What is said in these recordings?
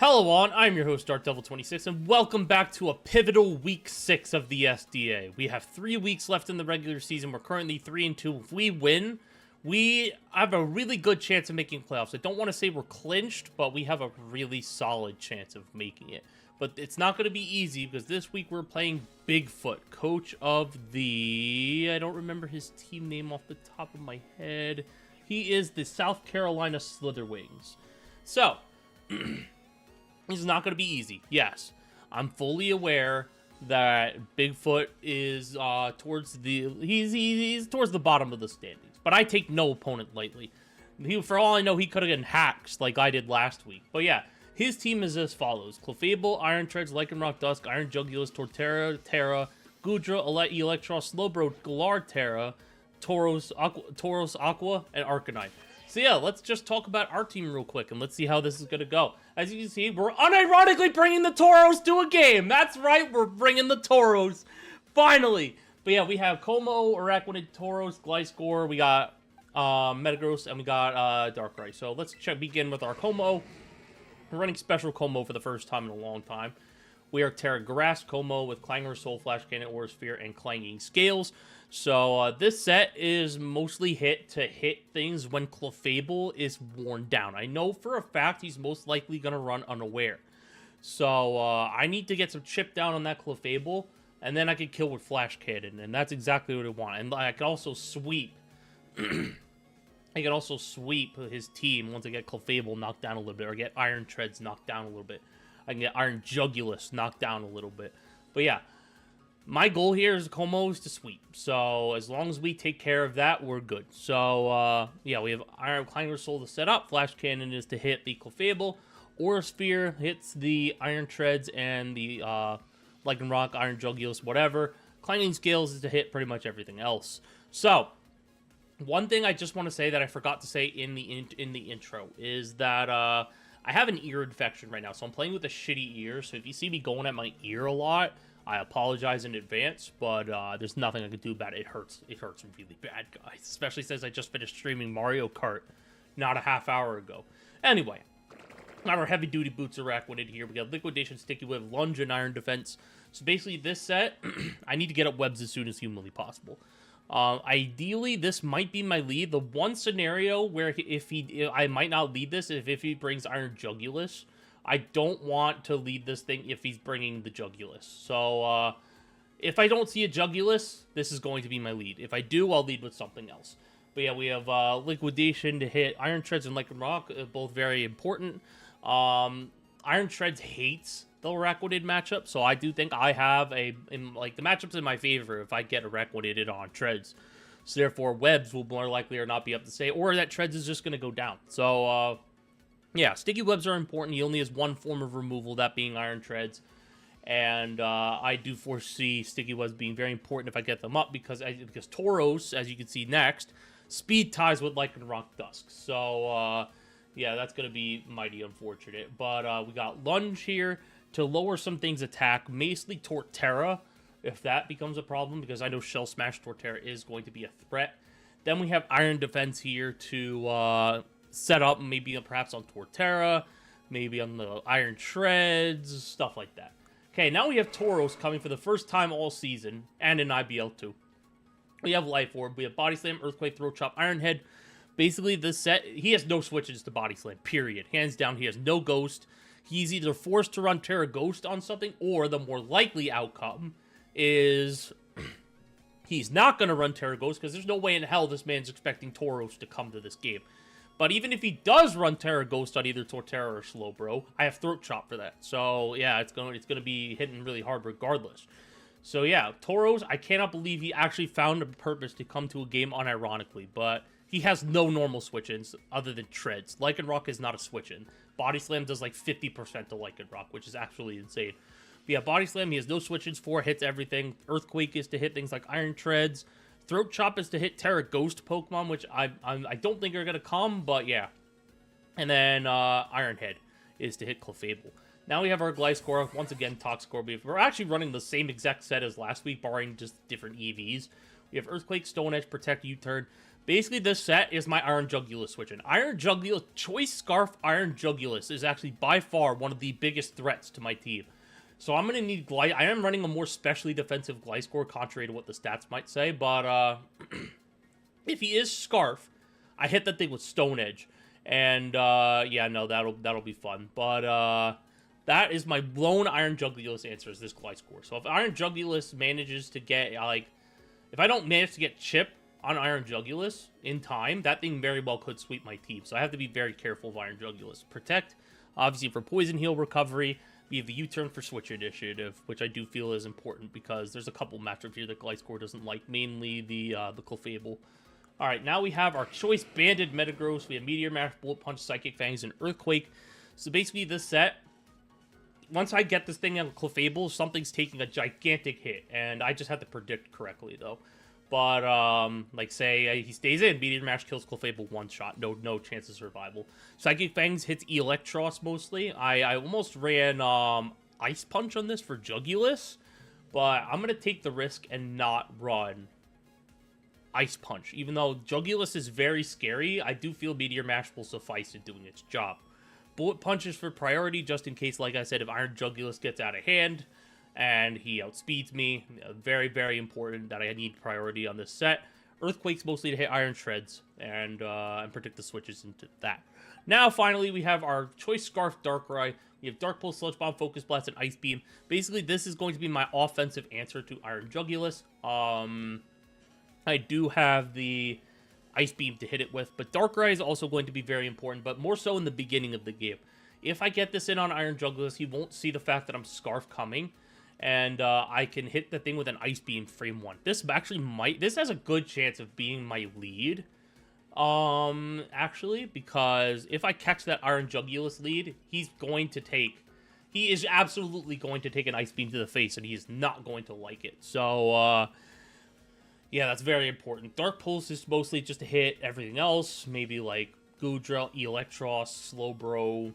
Hello all, I'm your host DarkDevil26 and welcome back to a pivotal week 6 of the SDA. We have 3 weeks left in the regular season. We're currently 3-2. If we win, we have a really good chance of making playoffs. I don't want to say we're clinched, but we have a really solid chance of making it. But it's not going to be easy because this week we're playing BigFoot, coach of the... I don't remember his team name off the top of my head. He is the South Carolina Slither Wings. So... This is not going to be easy. Yes, I'm fully aware that BigFoot is towards the he's towards the bottom of the standings, but I take no opponent lightly. For all I know, he could have gotten hacked like I did last week. But yeah, his team is as follows: Clefable, Iron Treads, Lycanroc Dusk, Iron Jugulis, Torterra, Terra, Goodra, Electros, Slowbro, Galar Terra, Tauros Aqua, and Arcanine. So yeah, let's just talk about our team real quick, and let's see how this is going to go. As you can see, we're unironically bringing the Tauros to a game. That's right, we're bringing the Tauros. Finally. But yeah, we have Como, Araquanid, Tauros, Gliscor, we got Metagross, and we got Darkraiiiii. So let's begin with our Como. We're running Special Como for the first time in a long time. We are Terra Grass Como with Clanger, Soul Flash Cannon, Aura Sphere, and Clanging Scales. So this set is mostly hit things when Clefable is worn down. I know for a fact he's most likely going to run Unaware. So I need to get some chip down on that Clefable, and then I can kill with Flash Cannon, and that's exactly what I want. And I can also sweep. I can also sweep his team once I get Clefable knocked down a little bit, or get Iron Treads knocked down a little bit. I can get Iron Jugulis knocked down a little bit. But yeah, my goal here is Como is to sweep. So as long as we take care of that, we're good. So yeah, we have Iron Clanger Soul to set up. Flash Cannon is to hit the Clefable. Aura Sphere hits the Iron Treads and the Lycanroc, Iron Jugulis, whatever. Clanging Scales is to hit pretty much everything else. So one thing I just want to say that I forgot to say in the intro is that I have an ear infection right now, so I'm playing with a shitty ear. So if you see me going at my ear a lot, I apologize in advance, but there's nothing I can do about it. It hurts really bad, guys. Especially since I just finished streaming Mario Kart not a half hour ago. Anyway, got our heavy-duty boots Araquanid here. We got Liquidation, Sticky Web, Lunge, and Iron Defense. So basically, this set, I need to get up webs as soon as humanly possible. Ideally, this might be my lead. The one scenario where I might not lead this if he brings Iron Jugulis. I don't want to lead this thing if he's bringing the Jugulis. So, if I don't see a Jugulis, this is going to be my lead. If I do, I'll lead with something else. But yeah, we have Liquidation to hit Iron Treads and Lycanroc, both very important. Iron Treads hates the Araquanid matchup, so I do think I have the matchup's in my favor if I get Araquanid on Treads. So therefore, webs will more likely or not be up to say, or that Treads is just going to go down. So, yeah, sticky webs are important. He only has one form of removal, that being Iron Treads. And I do foresee sticky webs being very important if I get them up, because Tauros, as you can see next, speed ties with Lycanroc Dusk. So, yeah, that's going to be mighty unfortunate. But we got Lunge here to lower some things attack, mostly Torterra, if that becomes a problem, because I know Shell Smash Torterra is going to be a threat. Then we have Iron Defense here to set up, maybe perhaps on Torterra, maybe on the Iron Treads, stuff like that. Okay, now we have Tauros coming for the first time all season, and in IBL too. We have Life Orb, we have Body Slam, Earthquake, Throat Chop, Iron Head. Basically, this set, he has no switches to Body Slam, period. Hands down, he has no Ghost. He's either forced to run Terra Ghost on something, or the more likely outcome is he's not going to run Terra Ghost, because there's no way in hell this man's expecting Tauros to come to this game. But even if he does run Terra Ghost on either Torterra or Slowbro, I have Throat Chop for that. So yeah, it's going to be hitting really hard regardless. So yeah, Tauros, I cannot believe he actually found a purpose to come to a game unironically, but he has no normal switch-ins other than Treads. Lycanroc is not a switch-in. Body Slam does like 50% to Lycanroc, which is actually insane. But yeah, Body Slam, he has no switch-ins for, hits everything. Earthquake is to hit things like Iron Treads. Throat Chop is to hit Terra Ghost Pokemon, which I don't think are going to come, but yeah. And then Iron Head is to hit Clefable. Now we have our Gliscor, once again Toxicor. We're actually running the same exact set as last week, barring just different EVs. We have Earthquake, Stone Edge, Protect, U-Turn, Basically, this set is my Iron Jugulis switching. Iron Jugulis, Choice Scarf Iron Jugulis is actually by far one of the biggest threats to my team. So I'm going to need Glide. I am running a more specially defensive Gliscor, contrary to what the stats might say. But if he is Scarf, I hit that thing with Stone Edge. And yeah, no, that'll be fun. But that is my lone Iron Jugulis answer is this Gliscor. So if Iron Jugulis manages to get, like, if I don't manage to get Chip on Iron Jugulis in time, that thing very well could sweep my team. So I have to be very careful of Iron Jugulis. Protect, obviously, for Poison Heal recovery. We have the U-turn for Switch Initiative, which I do feel is important because there's a couple matchups here that Gliscor doesn't like, mainly the Clefable. All right, now we have our choice Banded Metagross. We have Meteor Mash, Bullet Punch, Psychic Fangs, and Earthquake. So basically this set, once I get this thing on Clefable, something's taking a gigantic hit, and I just have to predict correctly, though. But, like, say he stays in, Meteor Mash kills Clefable one shot, no chance of survival. Psychic Fangs hits Electros mostly. I almost ran Ice Punch on this for Jugulis, but I'm going to take the risk and not run Ice Punch. Even though Jugulis is very scary, I do feel Meteor Mash will suffice in doing its job. Bullet Punch is for priority, just in case, like I said, if Iron Jugulis gets out of hand and he outspeeds me. Very, very important that I need priority on this set. Earthquake's mostly to hit Iron Shreds and predict the switches into that. Now, finally, we have our Choice Scarf Darkraiiii. We have Dark Pulse, Sludge Bomb, Focus Blast, and Ice Beam. Basically, this is going to be my offensive answer to Iron Jugulis. I do have the Ice Beam to hit it with, but Darkraiiii is also going to be very important, but more so in the beginning of the game. If I get this in on Iron Jugulis, he won't see the fact that I'm Scarf coming, and I can hit the thing with an Ice Beam frame 1. This actually this has a good chance of being my lead, actually, because if I catch that Iron Jugulis lead, he is absolutely going to take an Ice Beam to the face, and he is not going to like it. So, yeah, that's very important. Dark Pulse is mostly just to hit everything else, maybe like Goodra, Electros, Slowbro.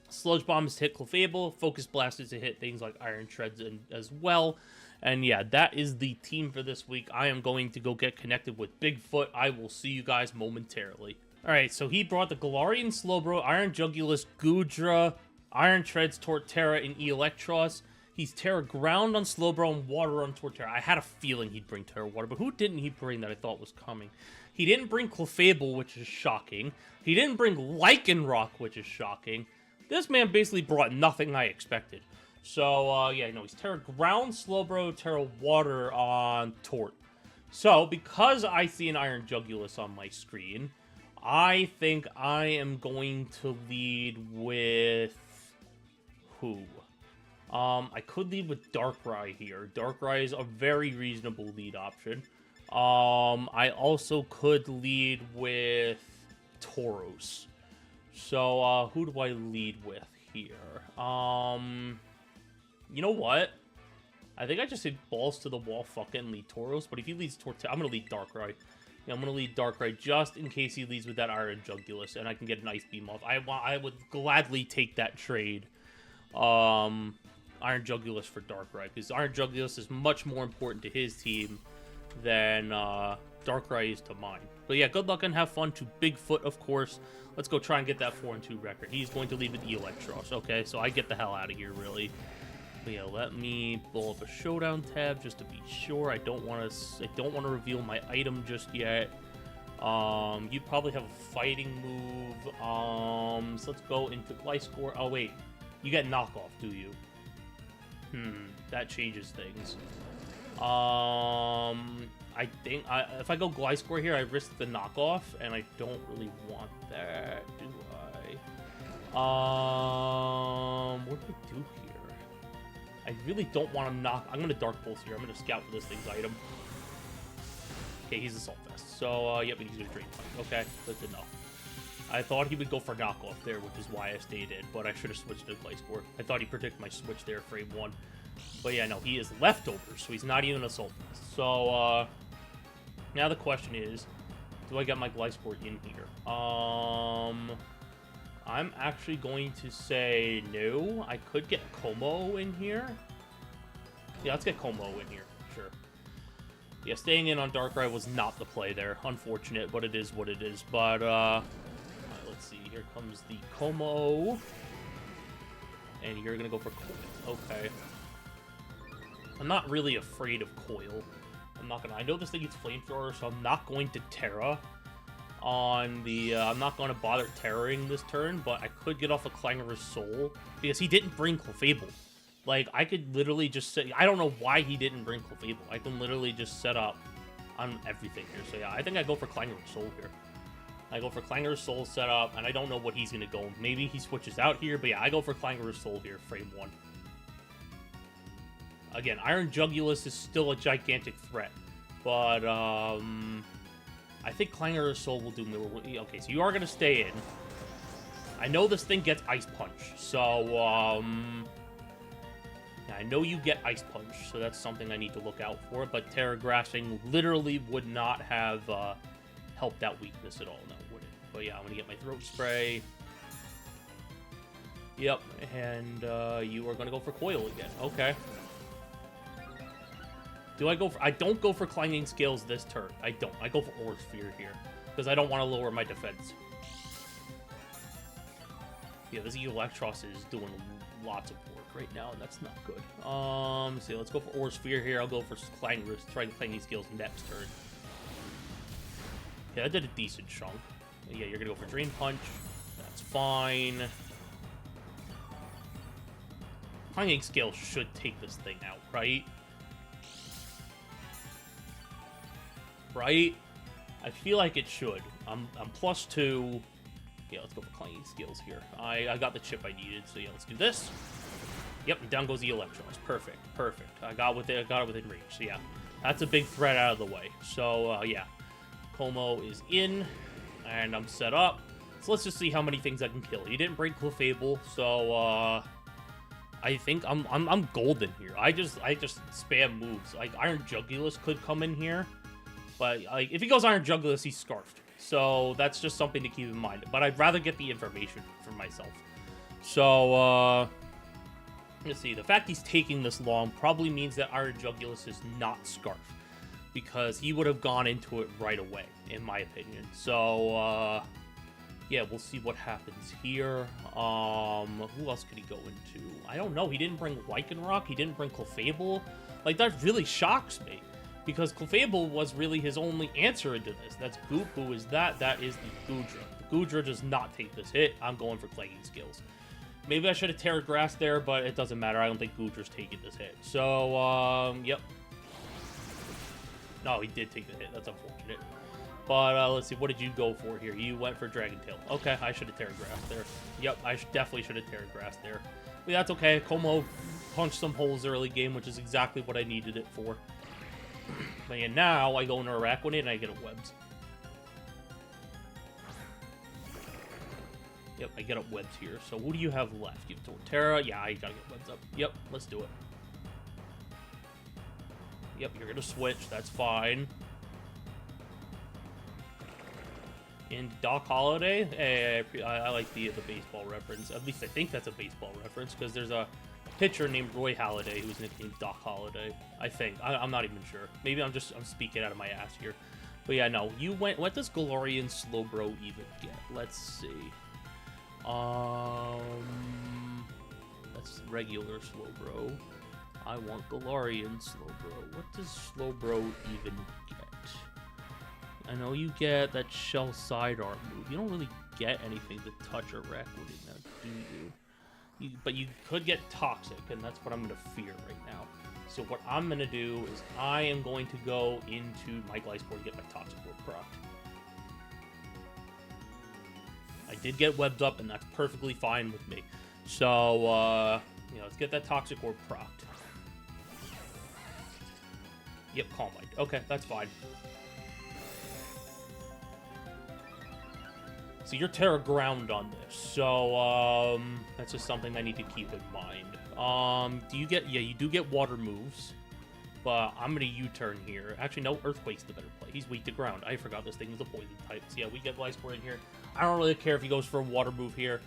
Sludge Bomb is to hit Clefable. Focus Blast is to hit things like Iron Shreds as well. And yeah, that is the team for this week. I am going to go get connected with BigFoot. I will see you guys momentarily. Alright, so he brought the Galarian Slowbro, Iron Jugulis, Goodra, Iron Shreds, Torterra, and Electros. He's Terra Ground on Slowbro and Water on Torterra. I had a feeling he'd bring Terra Water, but who didn't he bring that I thought was coming? He didn't bring Clefable, which is shocking. He didn't bring Lycanroc, which is shocking. This man basically brought nothing I expected. So, yeah, no, he's Terra Ground, Slowbro, Terra Water on Tort. So, because I see an Iron Jugulis on my screen, I think I am going to lead with... who? I could lead with Darkraiiii here. Darkraiiii is a very reasonable lead option. I also could lead with Tauros. So, who do I lead with here? You know what? I think I just hit balls to the wall fucking lead Tauros, but if he leads Torterra, I'm going to lead Darkraiiii. Yeah, I'm going to lead Darkraiiii just in case he leads with that Iron Jugulis, and I can get an Ice Beam off. I would gladly take that trade. Iron Jugulis for Darkraiiii, because Iron Jugulis is much more important to his team than Darkraiiii is to mine. But yeah, good luck and have fun to BigFoot, of course. Let's go try and get that 4-2 record. He's going to lead with Electros. Okay, so I get the hell out of here, really. But yeah, let me pull up a showdown tab just to be sure. I don't want to reveal my item just yet. You probably have a fighting move. So let's go into Gliscor. Oh wait, you get knockoff, do you? That changes things. I think if I go Gliscor here, I risk the knockoff, and I don't really want that, do I? What do I do here? I really don't want to knock. I'm going to Dark Pulse here. I'm going to scout for this thing's item. Okay, he's Assault Vest. So, yep, he's going to Drain Punch. Okay, good to know. I thought he would go for knockoff there, which is why I stayed in, but I should have switched to Gliscor. I thought he'd predict my switch there, frame 1. But yeah, no, he is leftovers, so he's not even Assault Vest. So, now the question is, do I get my Gliscor in here? I'm actually going to say no. I could get Como in here. Yeah, let's get Como in here, sure. Yeah, staying in on Darkraiiii was not the play there. Unfortunate, but it is what it is. But, alright, let's see. Here comes the Como. And you're gonna go for Coil. Okay. I'm not really afraid of Coil. I'm not gonna... I know this thing is Flamethrower, so I'm not going to Terra on the... I'm not gonna bother Terroring this turn, but I could get off a Clangorous Soul, because he didn't bring Clefable. Like, I could literally just say... I don't know why he didn't bring Clefable. I can literally just set up on everything here. So, yeah, I think I go for Clangorous Soul here. I go for Clangorous Soul setup, and I don't know what he's going to go. Maybe he switches out here, but yeah, I go for Clangorous Soul here, frame 1. Again, Iron Jugulis is still a gigantic threat, but, I think Clangorous Soul will do more. Okay, so you are going to stay in. I know this thing gets Ice Punch, so, I know you get Ice Punch, so that's something I need to look out for, but Terra Grasping literally would not have helped that weakness at all, no, would it? But yeah, I'm going to get my Throat Spray. Yep, and you are going to go for Coil again. Okay. Do I go for... I don't go for Clanging Scales this turn. I don't. I go for Aura Sphere here, because I don't want to lower my defense. Yeah, this Electros is doing lots of work right now, and that's not good. So let's go for Aura Sphere here. I'll go for Clangorous, try Clanging Scales next turn. Yeah, I did a decent chunk. Yeah, you're gonna go for Drain Punch. That's fine. Clanging Scales should take this thing out, right? Right? I feel like it should. I'm +2. Yeah, let's go for Clanging Scales here. I got the chip I needed, so yeah, let's do this. Yep, and down goes the Electros. Perfect, perfect. I got it within range. So yeah, that's a big threat out of the way. So yeah, Como is in, and I'm set up. So let's just see how many things I can kill. He didn't break Clefable, so I think I'm golden here. I just spam moves. Like Iron Jugulis could come in here, but like if he goes Iron Jugulis, he's scarfed. So that's just something to keep in mind. But I'd rather get the information for myself. So let's see. The fact he's taking this long probably means that Iron Jugulis is not scarfed, because he would have gone into it right away, in my opinion. So yeah, we'll see what happens here. Who else could he go into? I don't know. He didn't bring Lycanroc. He didn't bring Clefable. Like, that really shocks me, because Clefable was really his only answer into this. That's Goop. Who is that? That is the Goodra. The Goodra does not take this hit. I'm going for Clanging Scales. Maybe I should have Terra Grass there, but it doesn't matter. I don't think Goodra's taking this hit. So, yep. No, he did take the hit. That's unfortunate. But let's see. What did you go for here? You went for Dragon Tail. Okay, I should have Terra Grass there. Yep, I definitely should have Terra Grass there. But that's okay. Como punched some holes early game, which is exactly what I needed it for. But yeah, now I go into Araquanid and I get a Webs. Yep, I get up Webs here. So who do you have left? You have Torterra. Yeah, I gotta get Webs up. Yep, let's do it. Yep, you're gonna switch. That's fine. And Doc Holliday. Hey, I like the baseball reference. At least I think that's a baseball reference, because there's a pitcher named Roy Halladay who's nicknamed Doc Holliday. I think. I'm not even sure. Maybe I'm speaking out of my ass here. But yeah, no. You went. What does Galarian Slowbro even get? Let's see. That's regular Slowbro. I want Galarian Slowbro. What does Slowbro even get? I know you get that Shell Sidearm move. You don't really get anything to touch or wreck with it now, do you? But you could get Toxic, and that's what I'm going to fear right now. So what I'm going to do is I am going to go into my Glyspore and get my Toxic Orb procced. I did get webbed up, and that's perfectly fine with me. So, you know, let's get that Toxic Orb procced. Yep, Calm Mind. Okay, that's fine. So you're Terra Ground on this. So, that's just something I need to keep in mind. Do you get... Yeah, you do get water moves. But I'm going to U-turn here. Actually, no, Earthquake's the better play. He's weak to ground. I forgot this thing is a poison type. So yeah, we get Glyspore in here. I don't really care if he goes for a water move here.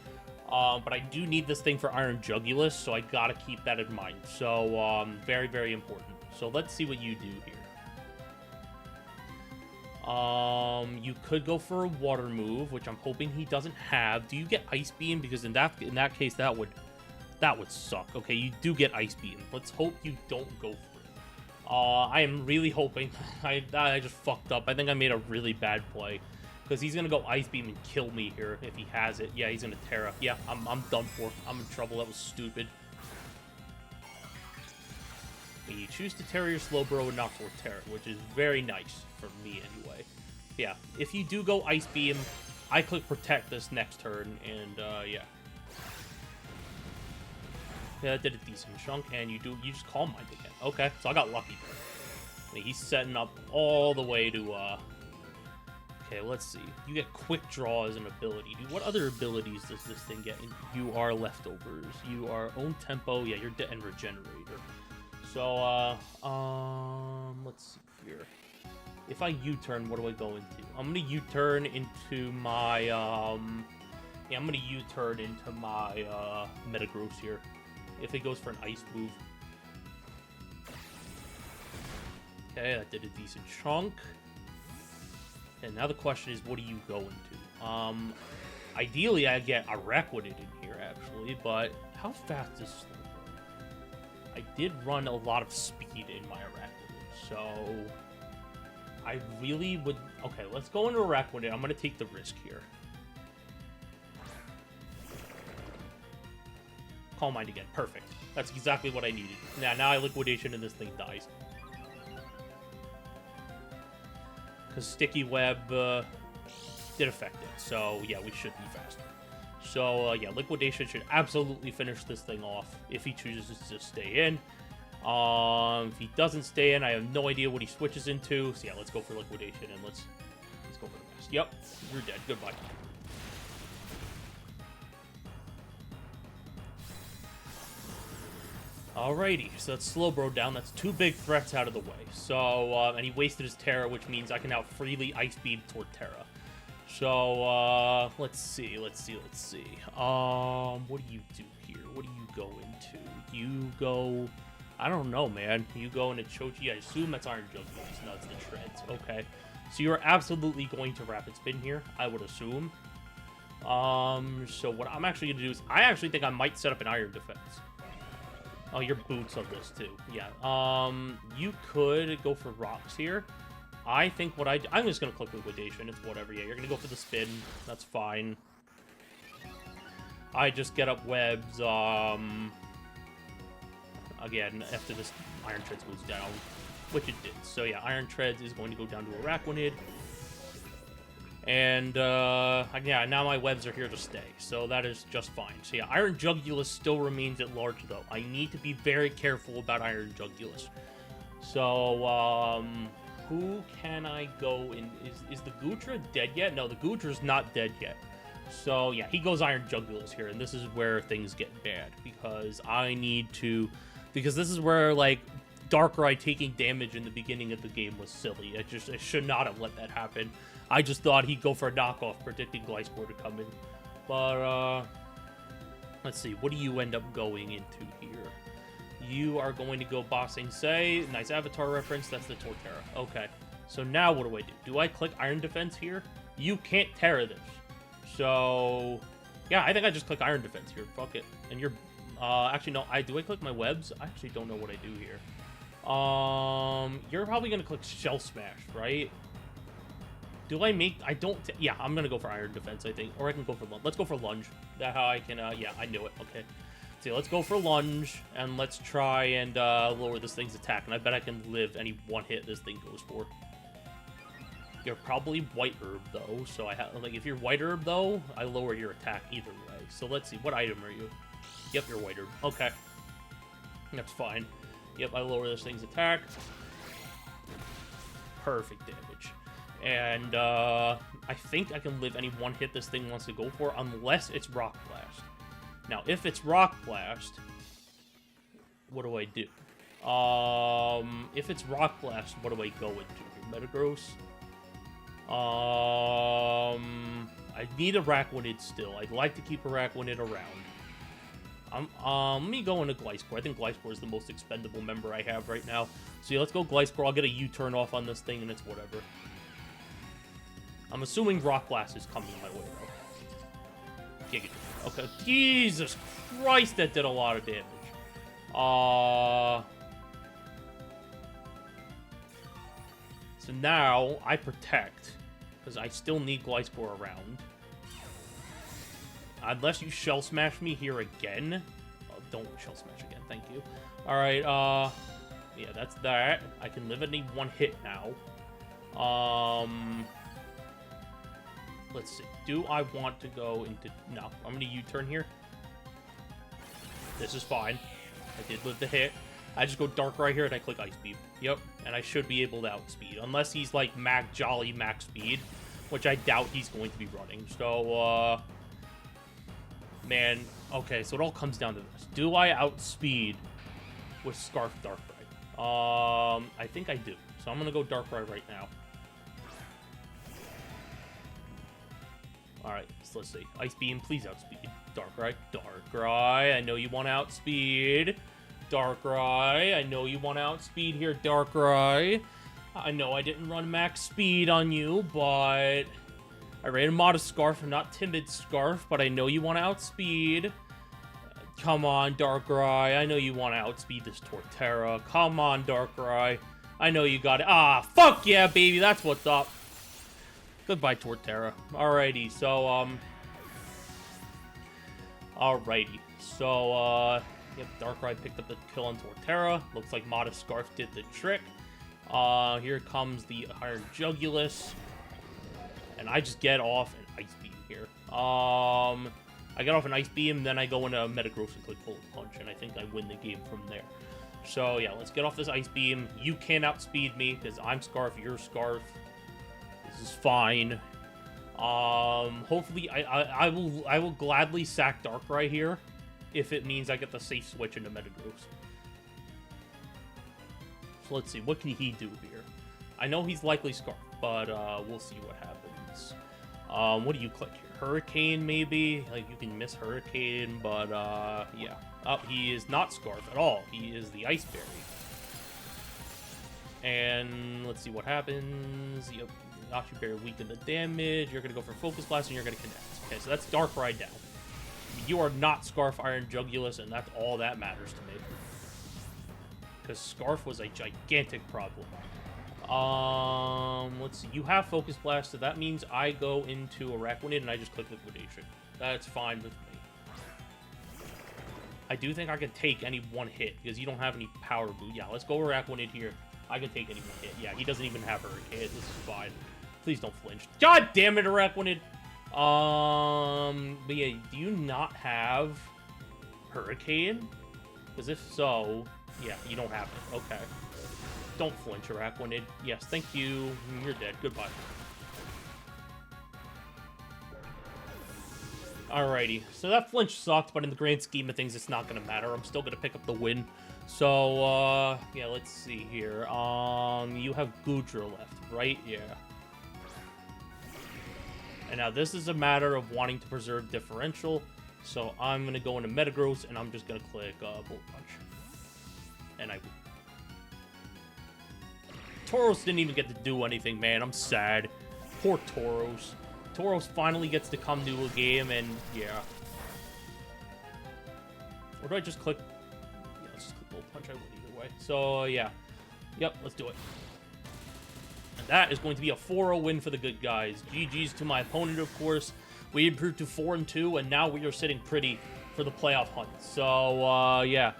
But I do need this thing for Iron Jugulis, so I got to keep that in mind. So, very, very important. So let's see what you do here. You could go for a water move, which I'm hoping he doesn't have. Do you get Ice Beam? Because in that case, that would suck. Okay, you do get Ice Beam. Let's hope you don't go for it. I am really hoping. I just fucked up. I think I made a really bad play. Because he's going to go Ice Beam and kill me here if he has it. Yeah, he's going to Terra. Yeah, I'm done for. I'm in trouble. That was stupid. And you choose to Terra your Slowbro and not for Terra, which is very nice for me anyway. Yeah, if you do go Ice Beam, I click Protect this next turn, and yeah. Yeah, that did a decent chunk, and you just Calm Mind again. Okay, so I got lucky there. I mean, he's setting up all the way to, okay, let's see. You get Quick Draw as an ability. Dude, what other abilities does this thing get? You are Leftovers. You are Own Tempo. Yeah, you're and Regenerator. So, let's see here. If I U-turn, what do I go into? I'm gonna U-turn into my, yeah, I'm gonna U-turn into my, Metagross here. If it goes for an Ice move. Okay, that did a decent chunk. And now the question is, what do you go into? Ideally, I get Araquanid in here, actually, but how fast is Slowbro? I did run a lot of speed in my Araquanid, so I really would... Okay, let's go into Araquanid. I'm going to take the risk here. Calm Mind again. Perfect. That's exactly what I needed. Now I Liquidation and this thing dies. Because Sticky Web did affect it. So, yeah, we should be faster. So, yeah, Liquidation should absolutely finish this thing off if he chooses to stay in. If he doesn't stay in, I have no idea what he switches into. So, yeah, let's go for Liquidation and let's go for the best. Yep, you're dead. Goodbye. Alrighty, so that's Slowbro down. That's two big threats out of the way. So, and he wasted his Terra, which means I can now freely Ice Beam toward Terra. So, let's see. What do you do here? What do you go into? You go... I don't know, man. You go into Chochi. I assume that's Iron Jugulis. No, it's the Shreds. Okay. So you're absolutely going to Rapid Spin here, I would assume. So what I'm actually going to do is... I actually think I might set up an Iron Defense. Oh, your boots on this too. Yeah. You could go for rocks here. I think what I'm just gonna click Liquidation. It's whatever. Yeah, you're gonna go for the spin. That's fine. I just get up webs. Again, after this Iron Treads goes down, which it did. So yeah, Iron Treads is going to go down to Araquanid. And, yeah, now my webs are here to stay, so that is just fine. So yeah, Iron Jugulis still remains at large, though. I need to be very careful about Iron Jugulis. So, who can I go in? Is the Gutra dead yet? No, the Gutra's not dead yet. So, yeah, he goes Iron Jugulis here, and this is where things get bad, because I need to... Because this is where, like, Darkraiiiii taking damage in the beginning of the game was silly. I should not have let that happen. I just thought he'd go for a knockoff, predicting Gliscor to come in. But, let's see. What do you end up going into here? You are going to go Bossing Say. Nice avatar reference. That's the Torterra. Okay. So now what do? Do I click Iron Defense here? You can't Terra this. So, yeah, I think I just click Iron Defense here. Fuck it. And you're... actually, no. Do I click my webs? I actually don't know what I do here. You're probably going to click Shell Smash, right? Do I make... I don't... Yeah, I'm going to go for Iron Defense, I think. Or I can go for Lunge. Let's go for Lunge. That's how I can... yeah, I knew it. Okay. So let's go for Lunge, and let's try and lower this thing's attack. And I bet I can live any one hit this thing goes for. You're probably White Herb, though. So I have... Like, if you're White Herb, though, I lower your attack either way. So let's see. What item are you? Yep, you're White Herb. Okay. That's fine. Yep, I lower this thing's attack. Perfect damage. And, I think I can live any one hit this thing wants to go for, unless it's Rock Blast. Now, if it's Rock Blast, what do I do? If it's Rock Blast, what do I go into? Metagross? I need Araquanid still. I'd like to keep Araquanid around. Let me go into Gliscor. I think Gliscor is the most expendable member I have right now. So yeah, let's go Gliscor. I'll get a U-turn off on this thing, and it's whatever. I'm assuming Rock Blast is coming my way, though. Giga. Okay, Jesus Christ, that did a lot of damage. So now I protect, because I still need Glyspore around. Unless you Shell Smash me here again. Oh, don't Shell Smash again, thank you. Alright, yeah, that's that. I can live at one hit now. Let's see. Do I want to go into... No, I'm going to U-turn here. This is fine. I did live the hit. I just go Darkraiiii here and I click Ice Beam. Yep, and I should be able to outspeed. Unless he's like Jolly max speed, which I doubt he's going to be running. So, man, okay, so it all comes down to this. Do I outspeed with Scarf Darkraiiii? I think I do. So I'm going to go Darkraiiii right now. Alright, so let's see. Ice Beam, please outspeed. Darkraiiii. Darkraiiii, I know you want to outspeed. Darkraiiii, I know you want to outspeed here, Darkraiiii. I know I didn't run max speed on you, but... I ran a Modest Scarf and not Timid Scarf, but I know you want to outspeed. Come on, Darkraiiii, I know you want to outspeed this Torterra. Come on, Darkraiiii. I know you got it. Ah, fuck yeah, baby, that's what's up. Goodbye, Torterra. Alrighty, so, Alrighty, so, yep, Darkraiiii picked up the kill on Torterra. Looks like Modest Scarf did the trick. Here comes the Iron Jugulis. And I just get off an Ice Beam here. I get off an Ice Beam, then I go into Metagross and click Bullet Punch, and I think I win the game from there. So, yeah, let's get off this Ice Beam. You can't outspeed me, because I'm Scarf, you're Scarf. This is fine. Hopefully, I will gladly sack Darkraiiii here, if it means I get the safe switch into Metagross. So let's see, what can he do here? I know he's likely Scarf, but we'll see what happens. What do you click here? Hurricane, maybe? Like, you can miss Hurricane, but, yeah. Oh, he is not Scarf at all. He is the Ice Berry. And let's see what happens. Yep, Nachi Berry weaken the damage. You're going to go for Focus Blast, and you're going to connect. Okay, so that's Darkraiiii down. You are not Scarf Iron Jugulis, and that's all that matters to me. Because Scarf was a gigantic problem. Let's see. You have Focus Blast, so that means I go into Araquanid and I just click Liquidation. That's fine with me. I do think I can take any one hit, because you don't have any Power Boot. Yeah, let's go Araquanid here. I can take any one hit. Yeah, he doesn't even have Hurricane. This is fine. Please don't flinch. God damn it, Araquanid! But yeah, do you not have Hurricane? Because if so, yeah, you don't have it. Okay. Don't flinch, Araquanid. Yes, thank you. You're dead. Goodbye. Alrighty. So that flinch sucked, but in the grand scheme of things, it's not going to matter. I'm still going to pick up the win. So, yeah, let's see here. You have Goodra left, right? Yeah. And now this is a matter of wanting to preserve differential. So I'm going to go into Metagross, and I'm just going to click Bullet Punch. And I... Tauros didn't even get to do anything, man. I'm sad. Poor Tauros. Tauros finally gets to come to a game, and yeah. Or do I just click... Yeah, let's just click Bullet Punch. I win either way. So, yeah. Yep, let's do it. And that is going to be a 4-0 win for the good guys. GG's to my opponent, of course. We improved to 4-2, and now we are sitting pretty for the playoff hunt. So, yeah.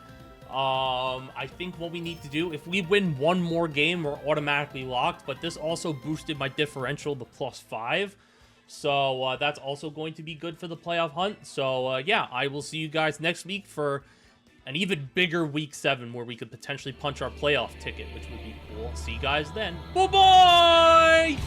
I think what we need to do, if we win one more game, we're automatically locked, but this also boosted my differential to +5. So, that's also going to be good for the playoff hunt. So, yeah, I will see you guys next week for an even bigger Week 7 where we could potentially punch our playoff ticket, which would be cool. See you guys then. Bye-bye!